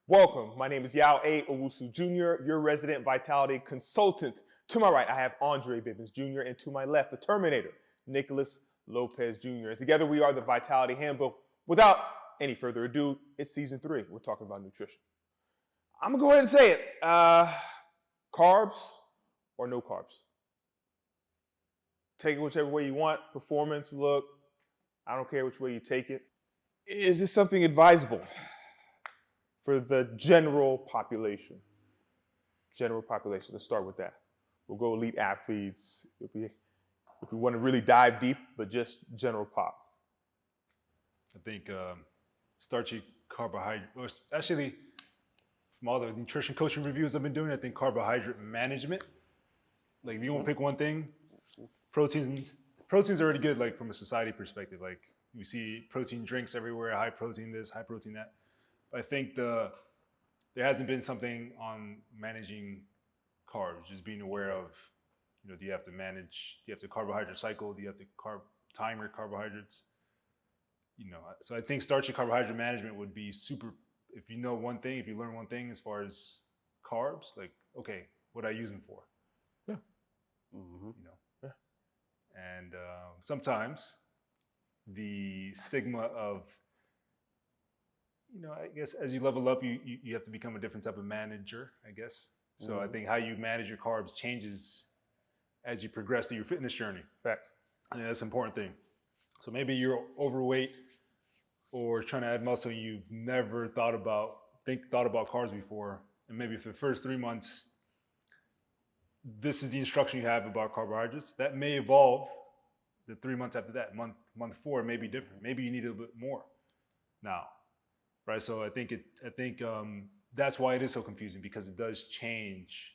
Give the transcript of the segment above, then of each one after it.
Welcome. My name is Yao A. Owusu Jr., your resident vitality consultant. To my right, I have Andre Bibbins Jr., and to my left, the Terminator, Nicholas Lopez Jr. And together we are the Vitality Handbook. Without any further ado, it's season 3. We're talking about nutrition. I'm going to go ahead and say it. Carbs or no carbs? Take it whichever way you want. Performance, look, I don't care which way you take it. Is this something advisable for the general population? General population, let's start with that. We'll go elite athletes if we want to really dive deep, but just general pop. I think starchy carbohydrate, or actually from all the nutrition coaching reviews I've been doing, I think carbohydrate management. Like if you want to pick one thing, proteins are already good, like from a society perspective. Like you see protein drinks everywhere, high protein this, high protein that. But I think there hasn't been something on managing carbs, just being aware of, do you have to carbohydrate cycle? Do you have to time your carbohydrates? So I think starchy carbohydrate management would be super, if you know one thing, if you learn one thing as far as carbs, like, okay, what I use them for? Yeah. Mm-hmm. Yeah. And sometimes the stigma of, I guess as you level up, you have to become a different type of manager, I guess. So I think how you manage your carbs changes as you progress through your fitness journey. Facts. And that's an important thing. So maybe you're overweight or trying to add muscle, you've never thought about carbs before. And maybe for the first 3 months, this is the instruction you have about carbohydrates. That may evolve the 3 months after that. Month 4 may be different. Maybe you need a bit more now. Right, so I think that's why it is so confusing, because it does change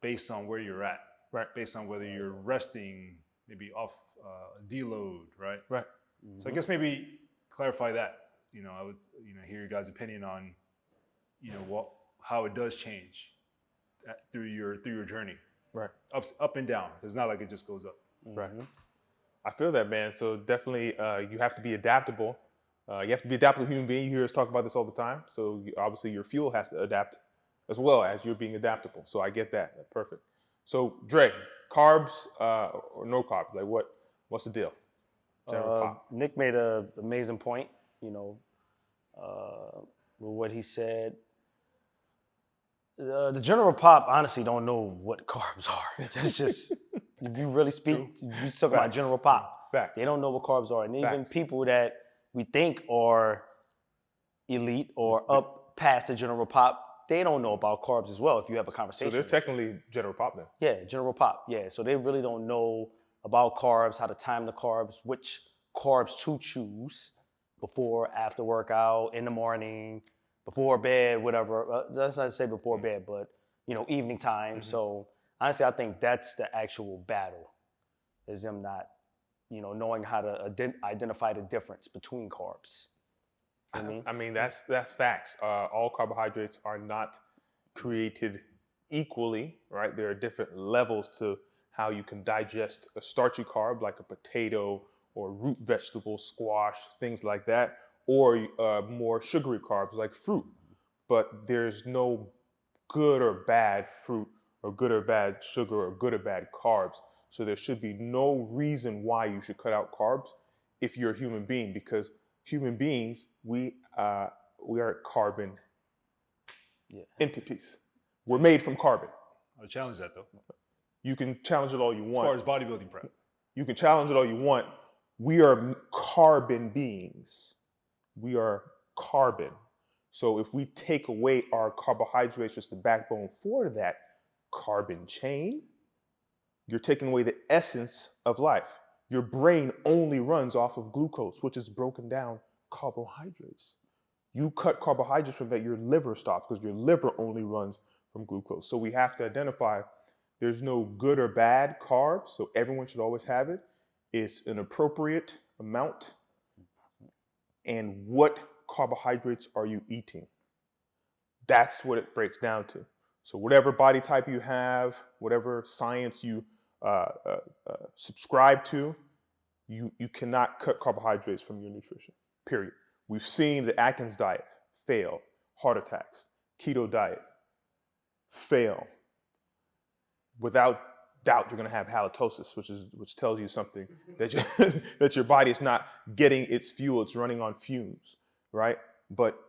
based on where you're at, right? Based on whether you're resting, maybe off deload, right? Right. Mm-hmm. So I guess maybe clarify that. I would hear your guys' opinion on how it does change through your journey, right? Up and down. It's not like it just goes up, right? I feel that, man. So definitely, you have to be adaptable. You have to be an adaptable human being. You hear us talk about this all the time. So obviously your fuel has to adapt as well as you're being adaptable. So I get that. That's perfect. So Dre, carbs or no carbs? Like what's the deal? Nick made an amazing point, with what he said. The general pop honestly don't know what carbs are. It's just, if you really speak, you talk about general pop. Facts. They don't know what carbs are. And even people that we think are elite or up past the general pop, they don't know about carbs as well if you have a conversation. So they're technically general pop then? Yeah, general pop, yeah. So they really don't know about carbs, how to time the carbs, which carbs to choose before, after workout, in the morning, before bed, whatever. Let's not say before bed, but, evening time. Mm-hmm. So honestly, I think that's the actual battle, is them not knowing how to identify the difference between carbs. I mean, that's facts. All carbohydrates are not created equally, right? There are different levels to how you can digest a starchy carb, like a potato or root vegetable, squash, things like that, or more sugary carbs like fruit. But there's no good or bad fruit or good or bad sugar or good or bad carbs. So there should be no reason why you should cut out carbs if you're a human being, because human beings, we are carbon entities. We're made from carbon. I'll challenge that though. You can challenge it all you want. As far as bodybuilding prep. You can challenge it all you want. We are carbon beings. We are carbon. So if we take away our carbohydrates, just the backbone for that carbon chain, you're taking away the essence of life. Your brain only runs off of glucose, which is broken down carbohydrates. You cut carbohydrates from that, your liver stops, because your liver only runs from glucose. So we have to identify there's no good or bad carbs, so everyone should always have it. It's an appropriate amount. And what carbohydrates are you eating? That's what it breaks down to. So whatever body type you have, whatever science you subscribe to, you cannot cut carbohydrates from your nutrition, period. We've seen the Atkins diet fail. heart attacks. Keto diet, fail. Without doubt, you're going to have halitosis, which tells you something that that your body is not getting its fuel; it's running on fumes, right? But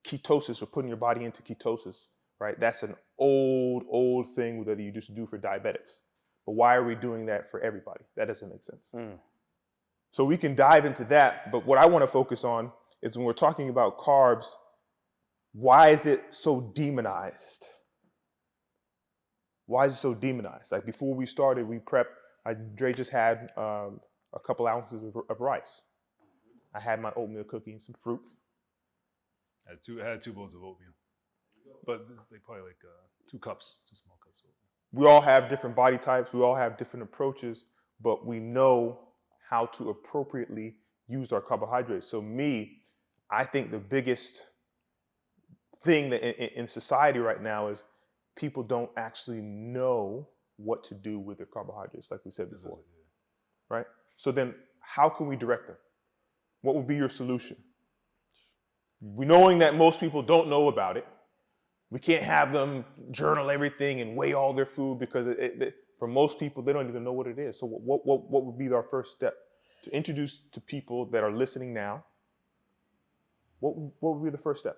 ketosis, or putting your body into ketosis, right? That's an old thing that you just do for diabetics. But why are we doing that for everybody? That doesn't make sense. So we can dive into that. But what I want to focus on is when we're talking about carbs, why is it so demonized? Why is it so demonized? Like before we started, we prepped. Dre just had a couple ounces of rice. I had my oatmeal cookie and some fruit. I had two bowls of oatmeal, but they probably like 2 cups, 2 small cups of oatmeal. We all have different body types. We all have different approaches, but we know how to appropriately use our carbohydrates. So I think the biggest thing that in society right now is people don't actually know what to do with their carbohydrates, like we said before, right? So then how can we direct them? What would be your solution? Knowing that most people don't know about it, we can't have them journal everything and weigh all their food, because for most people, they don't even know what it is. So what would be our first step to introduce to people that are listening now? What would be the first step?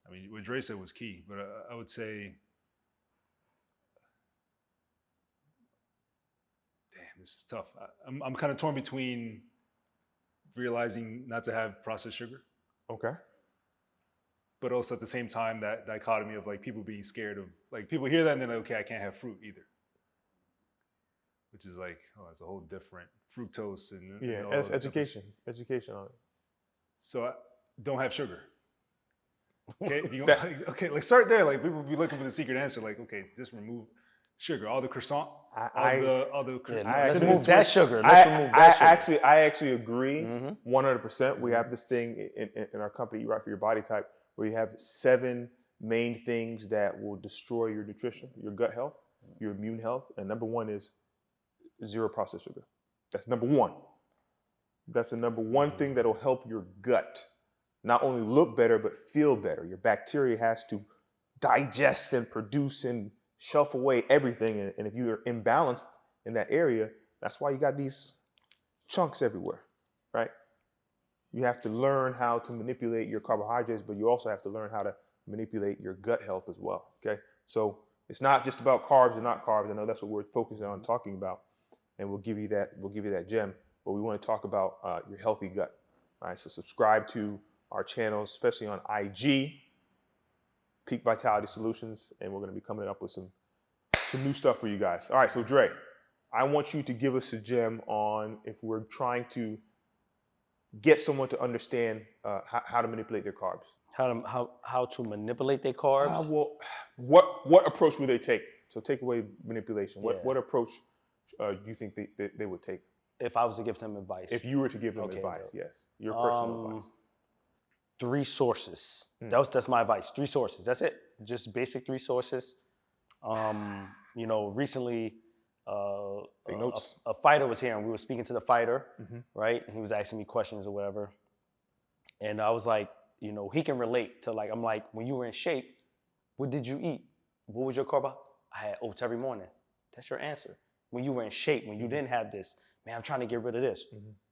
I mean, what Dre said was key, but I would say, damn, this is tough. I'm kind of torn between realizing not to have processed sugar. Okay. But also at the same time, that dichotomy of like people being scared of, like people hear that and they're like, okay, I can't have fruit either. Which is like, oh, it's a whole different fructose and that's education on it. So don't have sugar. Okay, if you like start there. Like people be looking for the secret answer. Like, okay, just remove sugar. All the croissant, let's remove that sugar. I actually agree 100%. We have this thing in our company, Eat Right for Your Body Type, where you have 7 main things that will destroy your nutrition, your gut health, your immune health, and number 1 is 0 processed sugar. That's number 1. That's the number 1 thing that'll help your gut not only look better, but feel better. Your bacteria has to digest and produce and shelf away everything. And if you're imbalanced in that area, that's why you got these chunks everywhere, right? You have to learn how to manipulate your carbohydrates, but you also have to learn how to manipulate your gut health as well, okay? So it's not just about carbs and not carbs. I know that's what we're focusing on talking about, and we'll give you that gem, but we want to talk about your healthy gut. All right, so subscribe to our channels, especially on IG, Peak Vitality Solutions, and we're going to be coming up with some new stuff for you guys. All right, so Dre, I want you to give us a gem on if we're trying to get someone to understand how to manipulate their carbs. How to manipulate their carbs? Well, what approach would they take? So take away manipulation. What approach do you think they would take? If I was to give them advice. If you were to give them advice, yes. Your personal advice. 3 sources. That's my advice. 3 sources. That's it. Just basic 3 sources. Recently a fighter was here and we were speaking to the fighter, right? And he was asking me questions or whatever. And I was like, he can relate to I'm like, when you were in shape, what did you eat? What was your carb? I had oats every morning. That's your answer. When you were in shape, when you didn't have this, man, I'm trying to get rid of this.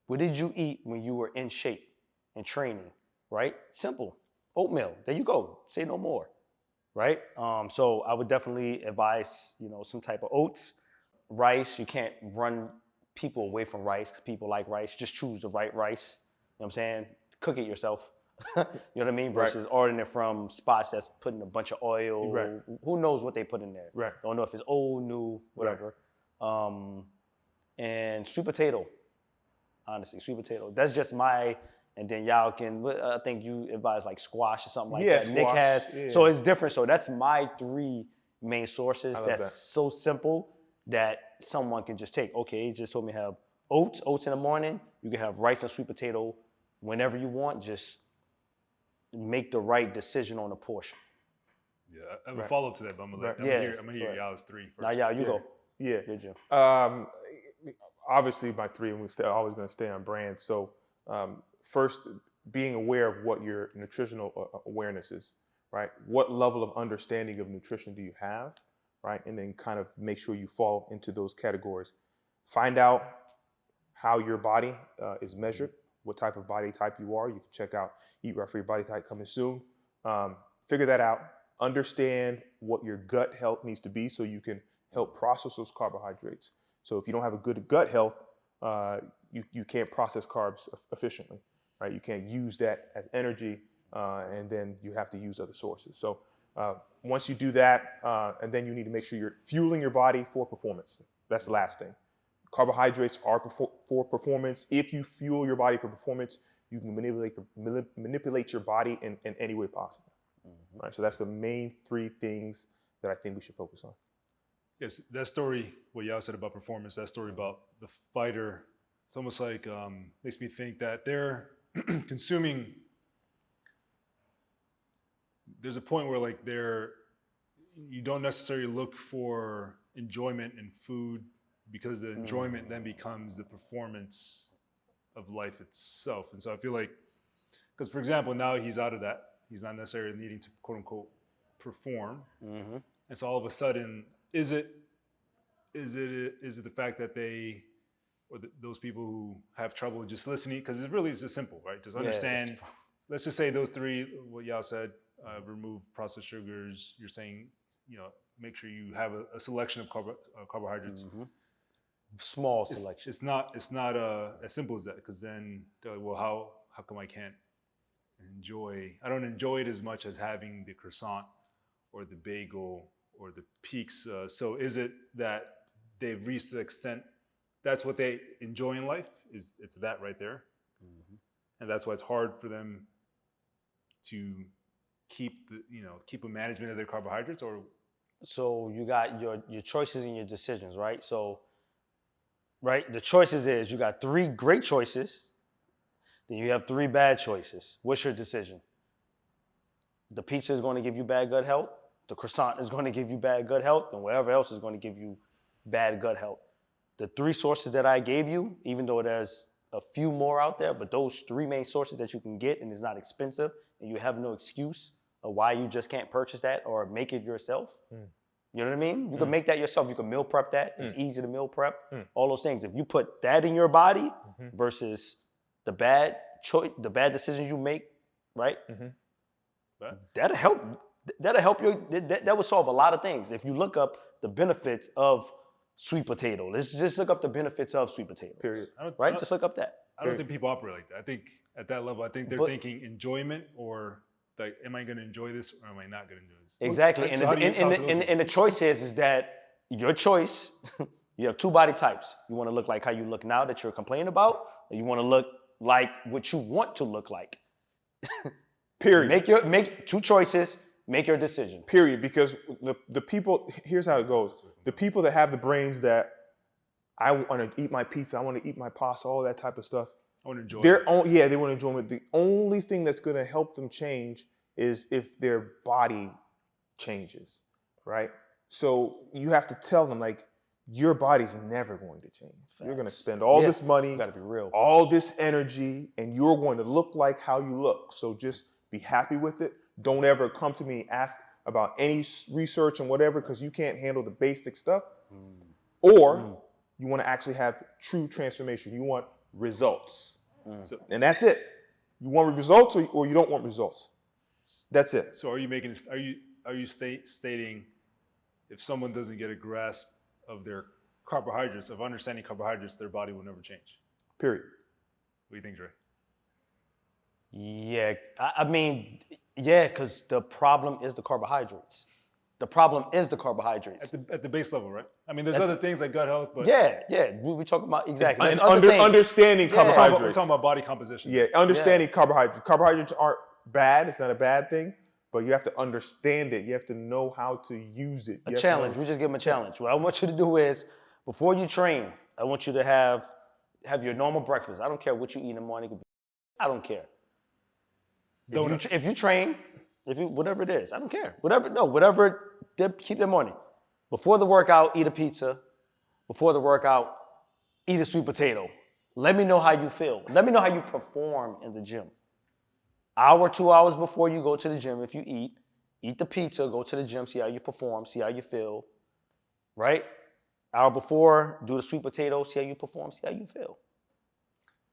What did you eat when you were in shape and training, right? Simple. Oatmeal. There you go. Say no more, right? So I would definitely advise, some type of oats. Rice, you can't run people away from rice because people like rice. Just choose the right rice. You know what I'm saying? Cook it yourself. You know what I mean? Versus ordering it from spots that's putting a bunch of oil. Right. Who knows what they put in there? Right. Don't know if it's old, new, whatever. Right. And sweet potato. Honestly, sweet potato. That's just my, and then y'all can, I think you advise like squash or something like that. Squash, Nick has. yeah. So it's different. So that's my 3 main sources. That's that. so simple that someone can just take. Okay, you just told me to have oats in the morning. You can have rice and sweet potato whenever you want. Just make the right decision on the portion. Yeah, I have a follow-up to that, but I'm gonna hear y'all's 3 first. Now, y'all, you go. Yeah. Good, Jim. Obviously, my 3, and we're always going to stay on brand. So, first, being aware of what your nutritional awareness is. right? What level of understanding of nutrition do you have, right? And then kind of make sure you fall into those categories. Find out how your body is measured, what type of body type you are. You can check out Eat Right for Your Body Type coming soon. Figure that out. Understand what your gut health needs to be so you can help process those carbohydrates. So if you don't have a good gut health, you can't process carbs efficiently, right? You can't use that as energy, and then you have to use other sources. So once you do that, and then you need to make sure you're fueling your body for performance. That's the last thing. Carbohydrates are for performance. If you fuel your body for performance, you can manipulate your body in any way possible. Mm-hmm. Right, so that's the main three things that I think we should focus on. Yes, that story, what y'all said about performance, that story about the fighter, it's almost like makes me think that they're consuming. There's a point where like you don't necessarily look for enjoyment in food, because the enjoyment then becomes the performance of life itself. And so I feel like, because for example, now he's out of that. He's not necessarily needing to quote unquote perform. Mm-hmm. And so all of a sudden, is it the fact that those people who have trouble just listening? Because it's just simple, right? Just understand, let's just say those three, what y'all said, remove processed sugars. You're saying, make sure you have a selection of carbohydrates. Mm-hmm. Small selection. It's not as simple as that, because then they're like, well, how come I don't enjoy it as much as having the croissant or the bagel or the peaks. So is it that they've reached the extent that's what they enjoy in life? It's that right there? Mm-hmm. And that's why it's hard for them to keep a management of their carbohydrates? Or so you got your choices and your decisions, right? So right, the choices is you got 3 great choices, then you have 3 bad choices. What's your decision? The pizza is going to give you bad gut health, the croissant is going to give you bad gut health, and whatever else is going to give you bad gut health. The 3 sources that I gave you, even though there's a few more out there, but those 3 main sources that you can get, and it's not expensive, and you have no excuse of why you just can't purchase that or make it yourself. You know what I mean? You can make that yourself. You can meal prep that. It's easy to meal prep. All those things. If you put that in your body versus the bad decisions you make, right? That'll help. That'll help you. That would solve a lot of things. If you look up the benefits of sweet potato, let's just look up the benefits of sweet potato. Period. Right? Just look up that. I don't think people operate like that. I think at that level, they're thinking enjoyment, or like, am I going to enjoy this or am I not going to enjoy this? Exactly. So and the choice is that your choice, you have 2 body types. You want to look like how you look now that you're complaining about, or you want to look like what you want to look like. Period. Make 2 choices, make your decision. Period. Because the people, here's how it goes. The people that have the brains that I want to eat my pizza, I want to eat my pasta, all that type of stuff. I want to enjoy it. They want to enjoy it. The only thing that's going to help them change is if their body changes, right? So you have to tell them, like, your body's never going to change. Facts. You're going to spend all this money, you gotta be real, all this energy, and you're going to look like how you look. So just be happy with it. Don't ever come to me and ask about any research and whatever, because you can't handle the basic stuff. Or you want to actually have true transformation. You want results. And that's it. You want results, or you don't want results. That's it. So are you stating if someone doesn't get a grasp of their carbohydrates, of understanding carbohydrates, their body will never change? Period. What do you think, Dre? Yeah, I mean, because the problem is the carbohydrates. The problem is the carbohydrates. At the base level, right? I mean, there's other things like gut health, but... We talk about, exactly. And understanding carbohydrates. We're talking about body composition. Yeah, understanding carbohydrates. Carbohydrates aren't bad. It's not a bad thing, but you have to understand it. You have to know how to use it. A challenge. We just give them a challenge. What I want you to do is, before you train, I want you to have your normal breakfast. I don't care what you eat in the morning. I don't care. If you train, whatever it is, I don't care. Whatever, keep them morning. Before the workout, eat a pizza. Before the workout, eat a sweet potato. Let me know how you feel. Let me know how you perform in the gym. 1 or 2 hours before you go to the gym, if you eat, eat the pizza, go to the gym, see how you perform, see how you feel, right? Hour before, do the sweet potato, see how you perform, see how you feel.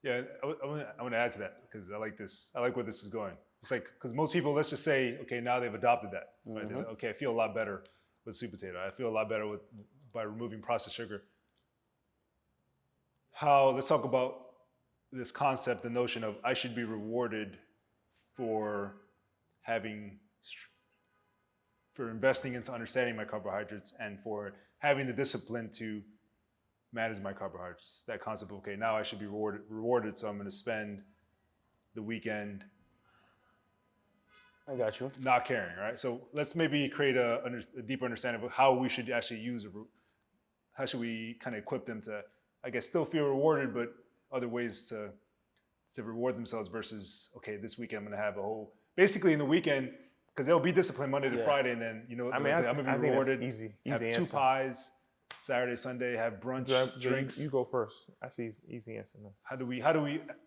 Yeah, I want to add to that because I like this. I like where this is going. It's like, because most people, let's just say, okay, now they've adopted that. Right? They're like, okay, I feel a lot better with sweet potato. I feel a lot better by removing processed sugar. Let's talk about this concept, the notion of I should be rewarded for investing into understanding my carbohydrates and for having the discipline to manage my carbohydrates. That concept of, okay, now I should be rewarded, so I'm going to spend the weekend I got you. not caring, right? So let's maybe create a deeper understanding of how we should actually how should we kind of equip them to, I guess, still feel rewarded, but other ways to reward themselves versus, okay, this weekend I'm going to have basically in the weekend, because they'll be disciplined Monday to Friday, and then, I'm going to be rewarded. Easy have answer. 2 pies, Saturday, Sunday, have brunch, drinks. You go first. That's easy answer. No. How do we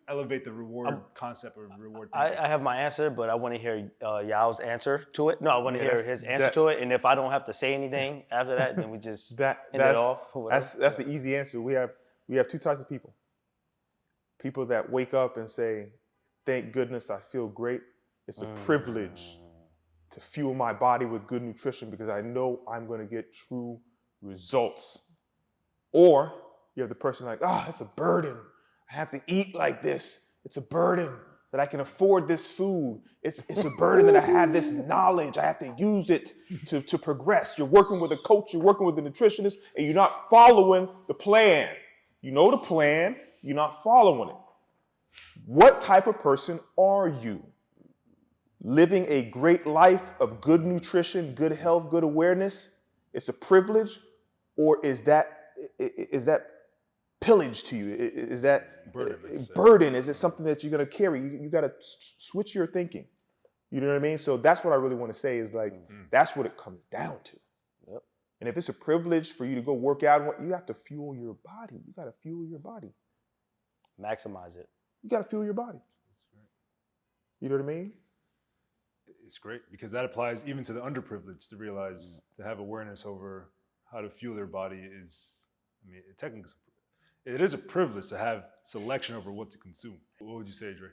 elevate the reward concept or reward? I have my answer, but I want to hear Yao's answer to it. No, I want to hear his answer to it, and if I don't have to say anything after that, then we just end it off. That's the easy answer. We have 2 types of people. People that wake up and say, "Thank goodness I feel great. It's a privilege to fuel my body with good nutrition because I know I'm going to get true results." Or you have the person like, it's a burden. I have to eat like this. It's a burden that I can afford this food. It's a burden that I have this knowledge. I have to use it to progress. You're working with a coach, you're working with a nutritionist, and you're not following the plan. You know the plan, you're not following it. What type of person are you? Living a great life of good nutrition, good health, good awareness, it's a privilege, or is that pillage to you? Is that burden? Is it something that you're going to carry? You got to switch your thinking. You know what I mean? So that's what I really want to say is like, that's what it comes down to. Yep. And if it's a privilege for you to go work out, you have to fuel your body. You got to fuel your body. Maximize it. You got to fuel your body. You know what I mean? It's great because that applies even to the underprivileged to realize, to have awareness over how to fuel their body is, technically, it is a privilege to have selection over what to consume. What would you say, Dre?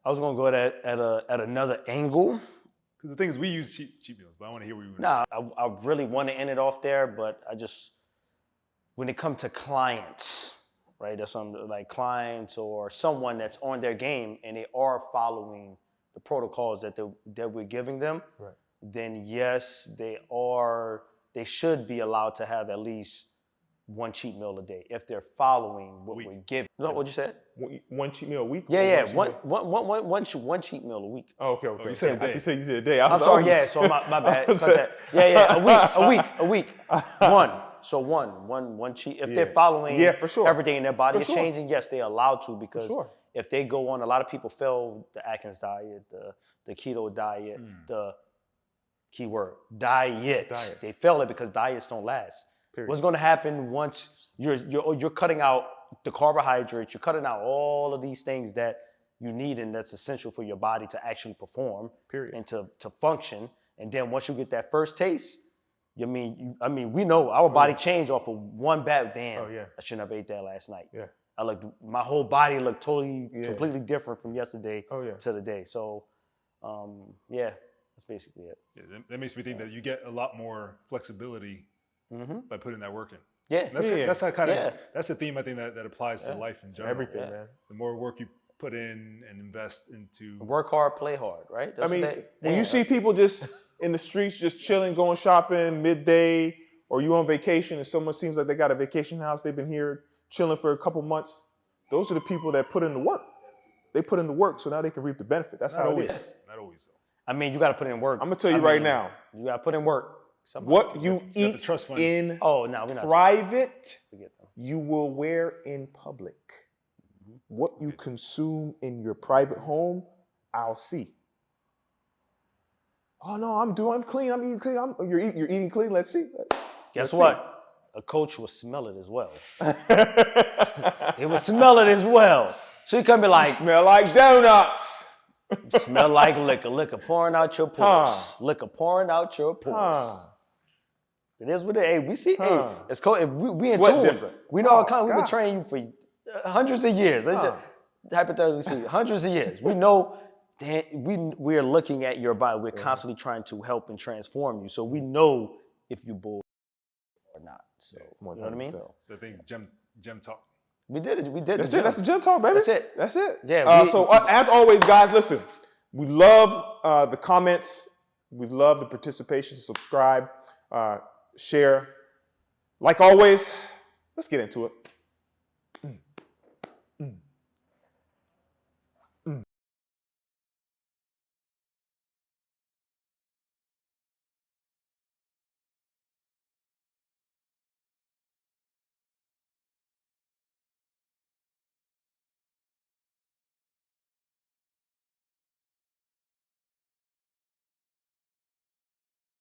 I was going to go at another angle. Because the thing is, we use cheat meals, but I want to hear what you were going to say. I really want to end it off there, but when it comes to clients, right, that's like clients or someone that's on their game and they are following the protocols that we're giving them, right, then yes, they should be allowed to have at least 1 cheat meal a day if they're following what we're giving. No, what'd you say? 1 cheat meal a week? Yeah, one cheat meal a week. Oh, okay. You said a day. You said a day. I'm sorry, so my bad. A week. One cheat. If they're following for sure, everything and their body is changing, yes, they're allowed to, because if they go on, a lot of people fail the Atkins diet, the keto diet, the keyword diet. They fail it because diets don't last. Period. What's going to happen once you're cutting out the carbohydrates, you're cutting out all of these things that you need and that's essential for your body to actually perform and to function. And then once you get that first taste, we know our body changed off of one bad damn. Oh, yeah. I shouldn't have ate that last night. Yeah. My whole body looked completely different from yesterday to the day. So, that's basically it. Yeah, that makes me think that you get a lot more flexibility by putting that work in. Yeah. That's how that's the theme I think that applies to life in general. Everything, man. The more work you put in and invest into. Work hard, play hard, right? When you see people just in the streets, just chilling, going shopping midday, or you on vacation and someone seems like they got a vacation house, they've been here chilling for a couple months, those are the people that put in the work. They put in the work, so now they can reap the benefit. That's how it is. Not always, though. You got to put in work. I'm going to tell you right now. You got to put in work. What you eat in private, you will wear in public. What you consume in your private home, I'll see. Oh no, I'm clean. I'm eating clean. You're eating clean. Let's see. Guess what? A coach will smell it as well. It will smell it as well. So you can be like, you smell like donuts. Smell like liquor. Liquor pouring out your pores. Huh. Liquor pouring out your pores. Huh. It is what it is. Hey, we see, Huh. hey, it's cool. If we in Sweat tune. different. We know Oh, our client, we've been God. training you for hundreds of years. Let's Huh. just, hypothetically speaking, hundreds of years. We know that we are looking at your body. We're constantly trying to help and transform you. So we know if you bull or not. So, you know what I mean? 100%. So I think gym talk. We did it. We did That's the it. That's the gym talk, baby. That's it. That's it. Yeah, So as always, guys, listen. We love the comments. We love the participation. Subscribe, share. Like always, let's get into it.